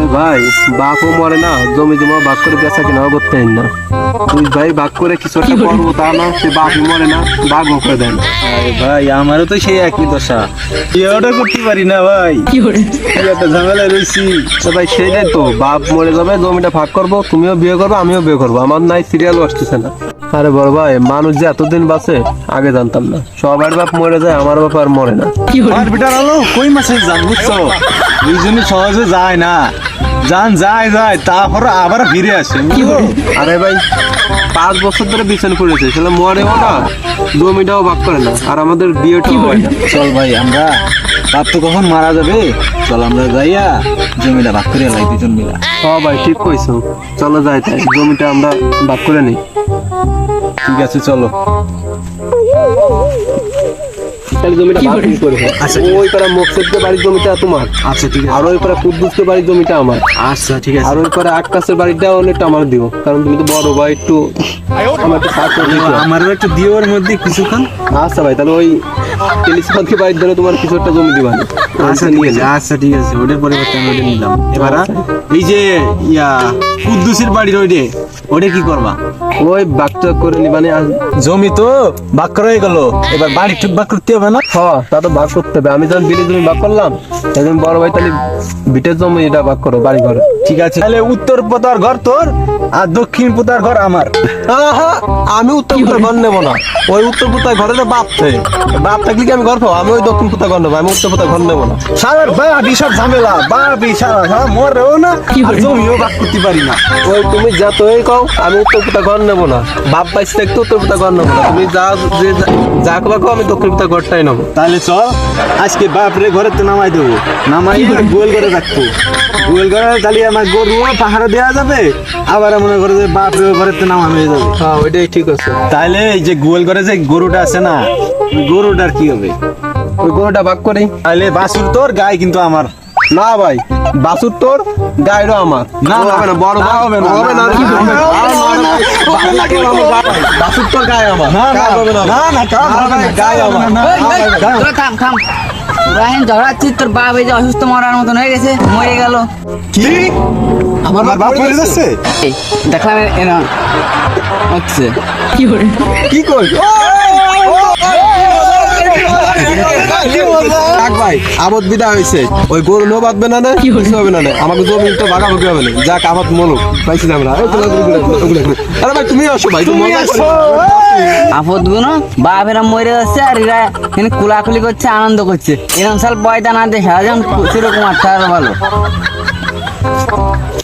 আরে ভাই বাপও মরে না, জমি জমা ভাগ করে বেচা কিনা করতে না। তুই ভাই ভাগ করে কিছু একটা করবো তা না, সে বাপই মরে না, ভাগও করে দেয় না। আরে ভাই আমারও তো সেই একই দশা, বিয়েটা করতে পারি না ভাই, কি একটা ঝামেলা রয়েছি। তো ভাই সেইটাই তো, বাপ মরে যাবে, জমিটা ভাগ করবো, তুমিও বিয়ে করবো আমিও বিয়ে করবো, আমার নাই সিরিয়াল আসতেছে না। আরে বড় ভাই, মানুষ যে এতদিন বাঁচে আগে জানতাম না, সবার বাপ মরে যায়, আমার বাপ আর মরে না। আমার বেটার হলো কই মাসে যান বুঝছো, দুইজনই সহজে যায় না, যান যায় যায় তারপর আবার ফিরে আসে। আরে ভাই 5 বছর ধরে বিছানা পড়েছে, সেটা মরেও না, জমিটাও ভাগ করে না, আর আমাদের বিয়েটাও হয় না। চল ভাই আমরা, বাপ তো কখন মারা যাবে, চল আমরা যাইয়া জমিটা ভাগ করে লাই দুজন মিলা। হ্যাঁ ভাই ঠিক কইছো, চলো যাই তাই, জমিটা আমরা ভাগ করে নিই। ঠিক আছে চলো। তাহলে জমিটা ভাগ করে হয়। আচ্ছা, ওই পাড়া মকসেদকে বাড়ির জমিটা তোমার, আচ্ছা ঠিক আছে, আর ওই পাড়া কুদ্দুসকে বাড়ির জমিটা আমার, আচ্ছা ঠিক আছে। আর ওই পাড়া আকাশের বাড়িটা অনেকটা আমার দিও, কারণ তুমি তো বড় ভাই, একটু আমার একটু সাহায্য করে দিও। আমারও একটু দিওর মধ্যে কিছুক্ষণ। আচ্ছা ভাই, তাহলে ওই টেলিসমানকে বাড়ির ধরে তোমার কিছু একটা জমি দিবা না। আচ্ছা ঠিক আছে, আচ্ছা ঠিক আছে, ওটার পরিবর্তে আমি ওটা নিলাম। এবার এই যে ইয়া কুদ্দুসের বাড়ির ওটা কি করবা? ওই বাগটা করে নিবানে। জমি তো ভাগ করা হয়ে গেল, এবার বাড়ি ঠিক ভাগ করতে হবে না? হ্যাঁ তা তো ভাগ করতে হবে, আমি যখন বিলে জমি ভাগ করলাম, সেদিন বড় ভাই তাহলে বিটের জমি এটা ভাগ করো বাড়ি ঘরে। ঠিক আছে, তাহলে উত্তর পোতার ঘর তোর আর দক্ষিণ পোতার ঘর আমার। হ্যাঁ, আমি উত্তর পুতার ঘর নেবো না, ওই উত্তর পুতার ঘরে তো বাপ থাকে, বাপ থাকলে কি আমি ঘর পাবো? আমি ওই দক্ষিণ পুতার ঘর নেবো, আমি উত্তর পুতার ঘর নেবো না। সারার বিশাল ঝামেলা, সারা মরেও না আর জমিও ভাগ করতে পারি না। ওই তুমি যা তো এই কও, আমি উত্তর পুতার ঘর নেবো না, বাপ পাইছি দেখতে উত্তর পুতার ঘর নেবো না, তুমি যা কো আমি দক্ষিণ পুতার ঘরটাই নেবো। তাহলে চল আজকে বাপরে ঘরে তো নামাই দেবো, নামাই গোল করে রাখবো, গোল করে তাহলে আমার গরু পাহাড়ে দেওয়া যাবে, আবার মনে করে যে বাপরে ঘরে তো নামা হয়ে যাবে। হ্যাঁ ওইটাই ঠিক আছে। তাহলে এই যে গোল করে যে গরুটা আছে না, ওই গরুটার কি হবে? ওই গরুটা ভাগ করি। তাহলে বাছুর তোর, গাই কিন্তু আমার। না ভাই, বাছুর তোর, গাইরও আমার। না, না, হবে না, বড় না, হবে না, হবে না, হবে না, হবে না, হবে না, বাছুর তোর, গাই আমার। না, না, হবে না, না, না, হবে না, গাই আমার। তোরা থাম থাম, তোরা এখন ঝগড়াচ্ছিস, তোর বাপ এই যে অসুস্থ মরার মতন হয়ে গেছে, মরে গেল। কি আমার বাপ মরে যাচ্ছে? এই, দেখলাম এরা হচ্ছে কি কই? থাক ভাই, আবদ বিদা হয়েছে, ওই গরু নো বাঁধবে না, না কিছু হবে না, না আমাকে জমি তো ভাগাভাগি হবে না, যাক আবাদ মনো পাইছি না আমরা। আরে ভাই তুমি আসো ভাই, তুমি আসো। আপদ গুনো বাপ এরা মরে যাচ্ছে, আর এরা এখানে কুলাকুলি করছে, আনন্দ করছে। এরকম সাল পয়দা না দেখে যেমন সেরকম আর ভালো।